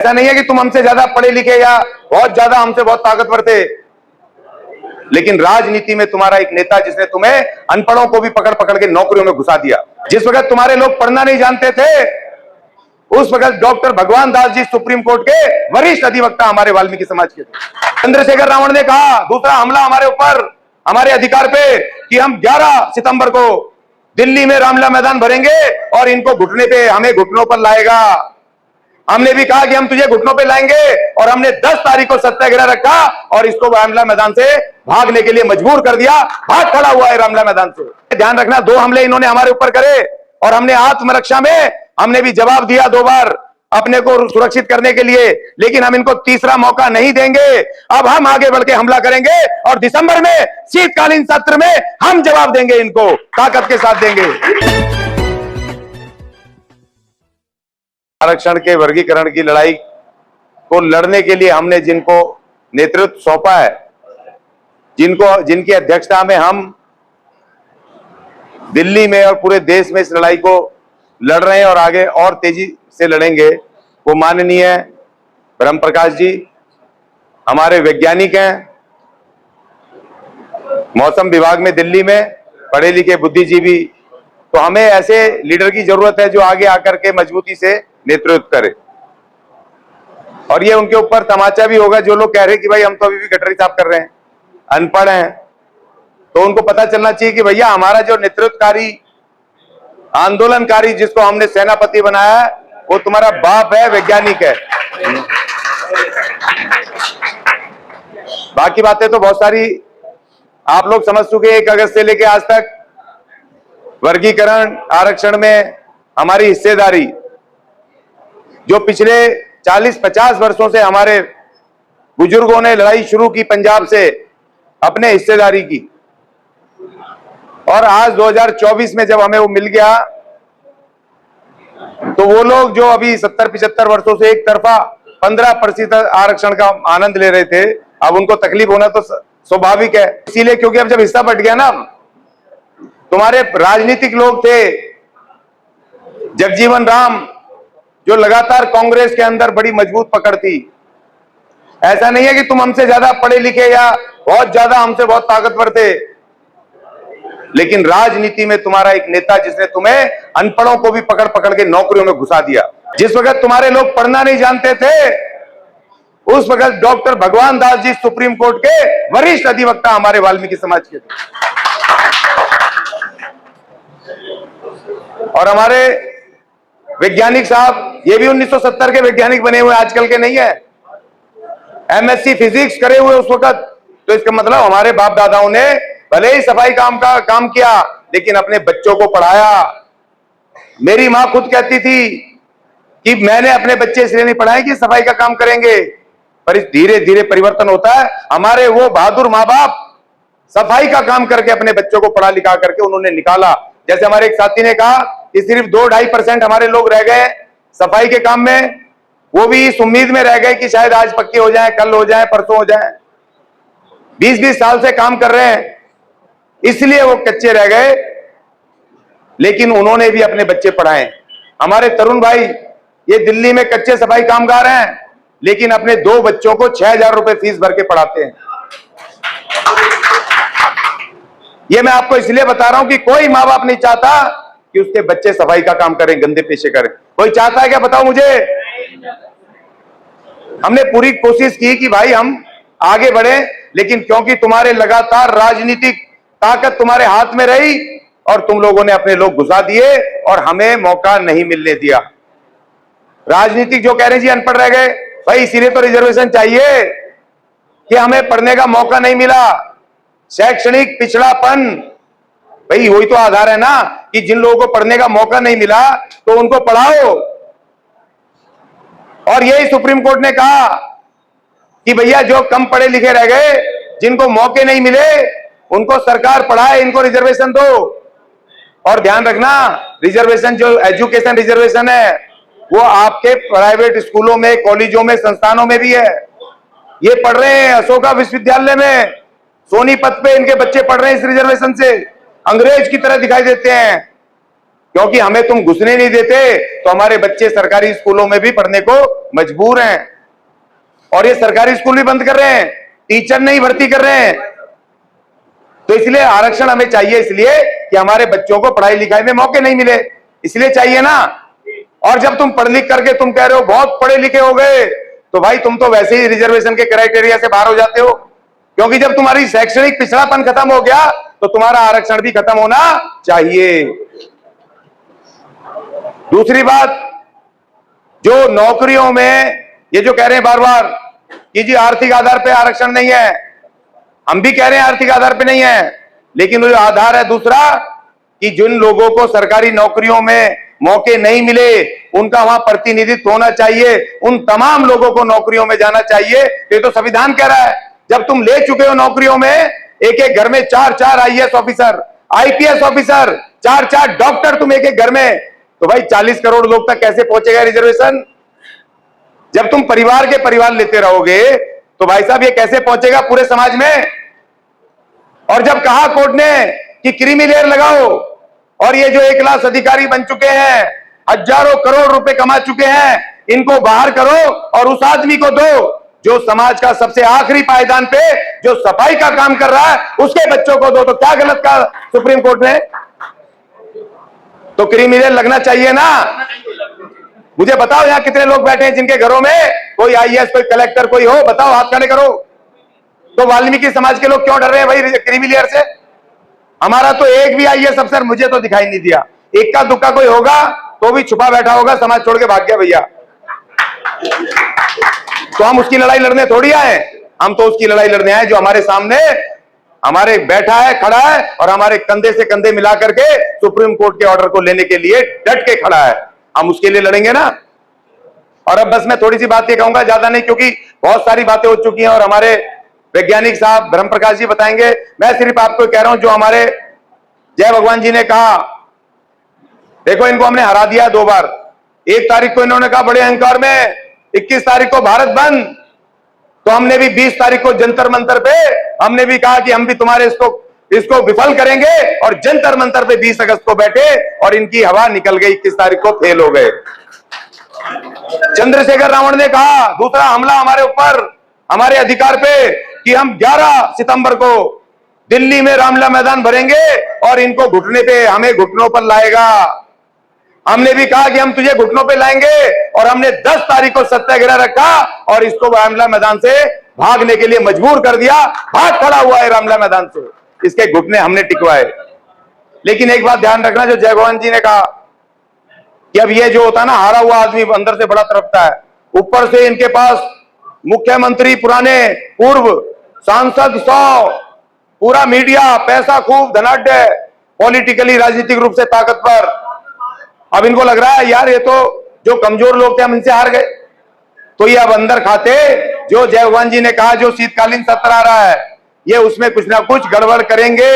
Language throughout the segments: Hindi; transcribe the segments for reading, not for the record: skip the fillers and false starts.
ऐसा नहीं है कि तुम हमसे ज्यादा पढ़े लिखे या बहुत ज्यादा हमसे बहुत ताकतवर थे, लेकिन राजनीति में तुम्हारा एक नेता जिसने तुम्हें अनपढ़ों को भी पकड़ पकड़ के नौकरियों में घुसा दिया। जिस वक्त तुम्हारे लोग पढ़ना नहीं जानते थे, उस वक्त डॉक्टर भगवान दास जी सुप्रीम कोर्ट के वरिष्ठ अधिवक्ता हमारे वाल्मीकि समाज के थे। चंद्रशेखर रावण ने कहा दूसरा हमला हमारे ऊपर, हमारे अधिकार पे, कि हम 11 सितंबर को दिल्ली में रामलीला मैदान भरेंगे और इनको घुटने पे, हमें घुटनों पर लाएगा। हमने भी कहा कि हम तुझे घुटनों पे लाएंगे, और हमने 10 तारीख को सत्याग्रह रखा और इसको रामलीला मैदान से भागने के लिए मजबूर कर दिया। भाग खड़ा हुआ है रामलीला मैदान से। ध्यान रखना, 2 हमले इन्होंने हमारे ऊपर करे और हमने आत्मरक्षा में हमने भी जवाब दिया 2 बार अपने को सुरक्षित करने के लिए, लेकिन हम इनको तीसरा मौका नहीं देंगे। अब हम आगे बढ़ के हमला करेंगे और दिसंबर में शीतकालीन सत्र में हम जवाब देंगे, इनको ताकत के साथ देंगे। आरक्षण के वर्गीकरण की लड़ाई को लड़ने के लिए हमने जिनको नेतृत्व सौंपा है, जिनकी अध्यक्षता में हम दिल्ली में और पूरे देश में इस लड़ाई को लड़ रहे हैं और आगे और तेजी से लड़ेंगे, वो माननीय ब्रह्म प्रकाश जी हमारे वैज्ञानिक हैं, मौसम विभाग में दिल्ली में पढ़े लिखे बुद्धिजीवी। तो हमें ऐसे लीडर की जरूरत है जो आगे आकर के मजबूती से नेतृत्व करे। और ये उनके ऊपर तमाचा भी होगा जो लोग कह रहे हैं कि भाई हम तो अभी भी गटरी साफ कर रहे हैं, अनपढ़ हैं। तो उनको पता चलना चाहिए कि भैया हमारा जो नेतृत्वकारी आंदोलनकारी जिसको हमने सेनापति बनाया है, वो तुम्हारा बाप है, वैज्ञानिक है। बाकी बातें तो बहुत सारी आप लोग समझ चुके। 1 अगस्त से लेकर आज तक वर्गीकरण आरक्षण में हमारी हिस्सेदारी, जो पिछले 40-50 वर्षों से हमारे बुजुर्गों ने लड़ाई शुरू की पंजाब से अपने हिस्सेदारी की, और आज 2024 में जब हमें वो मिल गया, तो वो लोग जो अभी 70-75 वर्षों से एक तरफा 15% आरक्षण का आनंद ले रहे थे, अब उनको तकलीफ होना तो स्वाभाविक है। इसीलिए क्योंकि अब जब हिस्सा बट गया ना, तुम्हारे राजनीतिक लोग थे जगजीवन राम, जो लगातार कांग्रेस के अंदर बड़ी मजबूत पकड़ थी। ऐसा नहीं है कि तुम हमसे ज्यादा पढ़े लिखे या बहुत ज्यादा हमसे बहुत ताकतवर थे, लेकिन राजनीति में तुम्हारा एक नेता जिसने तुम्हें अनपढ़ों को भी पकड़ पकड़ के नौकरियों में घुसा दिया। जिस वक्त तुम्हारे लोग पढ़ना नहीं जानते थे, उस वक्त डॉक्टर भगवान दास जी सुप्रीम कोर्ट के वरिष्ठ अधिवक्ता हमारे वाल्मीकि समाज के थे। और हमारे वैज्ञानिक साहब, ये भी 1970 के वैज्ञानिक बने हुए, आजकल के नहीं है। MSc फिजिक्स करे हुए उस वक्त। तो इसका मतलब हमारे बाप दादाओं ने भले ही सफाई काम किया, लेकिन अपने बच्चों को पढ़ाया। मेरी मां खुद कहती थी कि मैंने अपने बच्चे इसलिए नहीं पढ़ाए कि सफाई का काम करेंगे, पर इस धीरे धीरे परिवर्तन होता है। हमारे वो बहादुर माँ बाप सफाई का काम करके अपने बच्चों को पढ़ा लिखा करके उन्होंने निकाला। जैसे हमारे एक साथी ने कहा कि सिर्फ 2-2.5% हमारे लोग रह गए सफाई के काम में, वो भी इस उम्मीद में रह गए कि शायद आज पक्के हो जाए, कल हो जाए, परसों हो जाए। 20-20 साल से काम कर रहे हैं, इसलिए वो कच्चे रह गए, लेकिन उन्होंने भी अपने बच्चे पढ़ाए। हमारे तरुण भाई ये दिल्ली में कच्चे सफाई कामगार हैं, लेकिन अपने 2 बच्चों को 6,000 रुपए फीस भर के पढ़ाते हैं। ये मैं आपको इसलिए बता रहा हूं कि कोई माँ बाप नहीं चाहता कि उसके बच्चे सफाई का काम करें, गंदे पेशे करें। कोई चाहता है क्या? बताओ मुझे। हमने पूरी कोशिश की कि भाई हम आगे बढ़े, लेकिन क्योंकि तुम्हारे लगातार राजनीतिक ताकत तुम्हारे हाथ में रही और तुम लोगों ने अपने लोग घुसा दिए और हमें मौका नहीं मिलने दिया। राजनीतिक जो कह रहे हैं जी अनपढ़ रह गए, भाई इसीलिए तो रिजर्वेशन चाहिए कि हमें पढ़ने का मौका नहीं मिला। शैक्षणिक पिछड़ापन, भाई वही तो आधार है ना कि जिन लोगों को पढ़ने का मौका नहीं मिला तो उनको पढ़ाओ। और यही सुप्रीम कोर्ट ने कहा कि भैया जो कम पढ़े लिखे रह गए, जिनको मौके नहीं मिले, उनको सरकार पढ़ाए, इनको रिजर्वेशन दो। और ध्यान रखना, रिजर्वेशन जो एजुकेशन रिजर्वेशन है वो आपके प्राइवेट स्कूलों में, कॉलेजों में, संस्थानों में भी है। ये पढ़ रहे हैं अशोका विश्वविद्यालय में, सोनीपत पे इनके बच्चे पढ़ रहे हैं इस रिजर्वेशन से, अंग्रेज की तरह दिखाई देते हैं। क्योंकि हमें तुम घुसने नहीं देते तो हमारे बच्चे सरकारी स्कूलों में भी पढ़ने को मजबूर हैं, और ये सरकारी स्कूल भी बंद कर रहे हैं, टीचर नहीं भर्ती कर रहे हैं। तो इसलिए आरक्षण हमें चाहिए, इसलिए कि हमारे बच्चों को पढ़ाई लिखाई में मौके नहीं मिले, इसलिए चाहिए ना। और जब तुम पढ़ लिख करके तुम कह रहे हो बहुत पढ़े लिखे हो गए, तो भाई तुम तो वैसे ही रिजर्वेशन के क्राइटेरिया से बाहर हो जाते हो, क्योंकि जब तुम्हारी शैक्षणिक पिछड़ापन खत्म हो गया तो तुम्हारा आरक्षण भी खत्म होना चाहिए। दूसरी बात, जो नौकरियों में ये जो कह रहे हैं बार बार कि जी आर्थिक आधार पे आरक्षण नहीं है, हम भी कह रहे हैं आर्थिक आधार पे नहीं है, लेकिन जो आधार है दूसरा कि जिन लोगों को सरकारी नौकरियों में मौके नहीं मिले उनका वहां प्रतिनिधित्व होना चाहिए, उन तमाम लोगों को नौकरियों में जाना चाहिए। ये तो संविधान कह रहा है। जब तुम ले चुके हो नौकरियों में, एक एक घर में 4-4 IAS officer, IPS officer, 4-4 doctor तुम एक एक घर में, तो भाई 40 करोड़ लोग तक कैसे पहुंचेगा रिजर्वेशन? जब तुम परिवार के परिवार लेते रहोगे तो भाई साहब ये कैसे पहुंचेगा पूरे समाज में? और जब कहा कोर्ट ने कि क्रीमी लेयर लगाओ, और ये जो 1 लाख अधिकारी बन चुके हैं, हजारों करोड़ रुपए कमा चुके हैं, इनको बाहर करो और उस आदमी को दो जो समाज का सबसे आखिरी पायदान पे जो सफाई का काम कर रहा है, उसके बच्चों को दो। तो क्या गलत कहा सुप्रीम कोर्ट ने? तो क्रीमी लेयर लगना चाहिए ना। मुझे बताओ यहां कितने लोग बैठे हैं जिनके घरों में कोई आईएएस, कोई कलेक्टर, कोई हो? बताओ, हाथ खड़े करो। तो वाल्मीकि समाज के लोग क्यों डर रहे हैं भाई क्रीमी लेयर से? हमारा तो एक भी आईएएस अफसर मुझे तो दिखाई नहीं दिया। इक्का दुक्का कोई होगा तो भी छुपा बैठा होगा, समाज छोड़ के भाग गया भैया। तो हम उसकी लड़ाई लड़ने थोड़ी आए, हम तो उसकी लड़ाई लड़ने आए जो हमारे सामने हमारे बैठा है, खड़ा है, और हमारे कंधे से कंधे मिला करके सुप्रीम कोर्ट के ऑर्डर को लेने के लिए डट के खड़ा है। हम उसके लिए लड़ेंगे ना। और अब बस मैं थोड़ी सी बात ये कहूंगा, ज्यादा नहीं, क्योंकि बहुत सारी बातें हो चुकी हैं और हमारे वैज्ञानिक साहब धर्म प्रकाश जी बताएंगे। मैं सिर्फ आपको कह रहा हूं जो हमारे जय भगवान जी ने कहा, देखो इनको हमने हरा दिया 2 बार। 1 तारीख को इन्होंने कहा बड़े अहंकार में 21 तारीख को भारत बंद, तो हमने भी 20 तारीख को जंतर मंतर पे हमने भी कहा कि हम भी तुम्हारे इसको विफल करेंगे, और जंतर मंतर पे 20 अगस्त को बैठे और इनकी हवा निकल गई, 21 तारीख को फेल हो गए। चंद्रशेखर रावण ने कहा दूसरा हमला हमारे ऊपर, हमारे अधिकार पे, कि हम 11 सितंबर को दिल्ली में रामलीला मैदान भरेंगे और इनको घुटने पे, हमें घुटनों पर लाएगा। हमने भी कहा कि हम तुझे घुटनों पे लाएंगे, और हमने 10 तारीख को सत्याग्रह रखा और इसको रामलीला मैदान से भागने के लिए मजबूर कर दिया। भाग खड़ा हुआ है रामलीला मैदान से, इसके घुटने हमने टिकवाए। लेकिन एक बात ध्यान रखना, जो जय भगवान जी ने कहा कि अब ये जो होता है ना, हारा हुआ आदमी अंदर से बड़ा तड़पता है, ऊपर से इनके पास मुख्यमंत्री पुराने, पूर्व सांसद 100, पूरा मीडिया, पैसा खूब, धनाढ्य, पॉलिटिकली राजनीतिक रूप से ताकतवर। अब इनको लग रहा है यार ये तो जो कमजोर लोग थे हम इनसे हार गए, तो ये अब अंदर खाते, जो जय भगवान जी ने कहा जो शीतकालीन सत्र आ रहा है, ये उसमें कुछ ना कुछ गड़बड़ करेंगे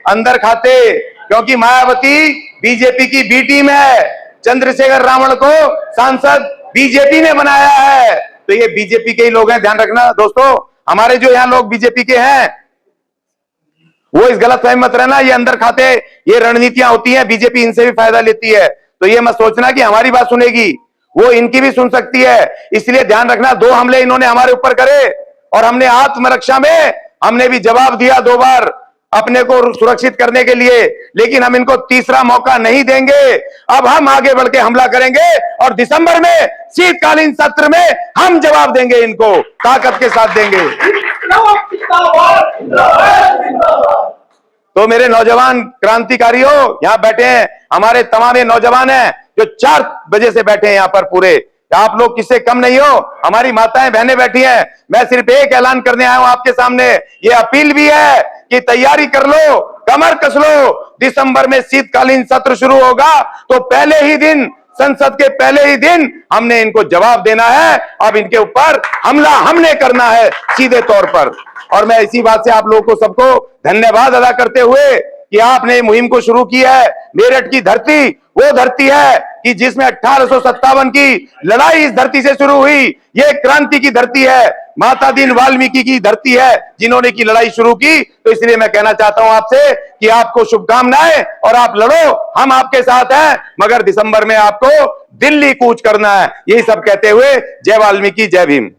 अंदर खाते, क्योंकि मायावती बीजेपी की बी टीम है, चंद्रशेखर रावण को सांसद बीजेपी ने बनाया है, तो ये बीजेपी के ही लोग हैं। ध्यान रखना दोस्तों, हमारे जो यहाँ लोग बीजेपी के हैं वो इस गलत फहमी मत रहना, ये अंदर खाते, ये रणनीतियां होती हैं, बीजेपी इनसे भी फायदा लेती है। तो ये मत सोचना कि हमारी बात सुनेगी, वो इनकी भी सुन सकती है। इसलिए ध्यान रखना, 2 हमले इन्होंने हमारे ऊपर करे और हमने आत्मरक्षा में हमने भी जवाब दिया 2 बार अपने को सुरक्षित करने के लिए, लेकिन हम इनको तीसरा मौका नहीं देंगे। अब हम आगे बढ़ के हमला करेंगे और दिसंबर में शीतकालीन सत्र में हम जवाब देंगे, इनको ताकत के साथ देंगे। तो मेरे नौजवान क्रांतिकारियों यहां बैठे हैं, हमारे तमाम नौजवान हैं जो 4 बजे से बैठे हैं यहां पर पूरे, आप लोग किससे कम नहीं हो, हमारी माताएं बहनें बैठी हैं। मैं सिर्फ एक ऐलान करने आया हूं आपके सामने, ये अपील भी है कि तैयारी कर लो, कमर कस लो, दिसंबर में शीतकालीन सत्र शुरू होगा, तो पहले ही दिन, संसद के पहले ही दिन हमने इनको जवाब देना है। अब इनके ऊपर हमला हमने करना है सीधे तौर पर। और मैं इसी बात से आप लोगों को सबको धन्यवाद अदा करते हुए कि आपने मुहिम को शुरू की है। मेरठ की धरती वो धरती है कि जिसमें 1857 की लड़ाई इस धरती से शुरू हुई, ये क्रांति की धरती है। माता दीन वाल्मीकि की धरती है जिन्होंने की लड़ाई शुरू की। तो इसलिए मैं कहना चाहता हूं आपसे कि आपको शुभकामनाएं और आप लड़ो, हम आपके साथ हैं, मगर दिसंबर में आपको दिल्ली कूच करना है। यही सब कहते हुए जय वाल्मीकि, जय भीम।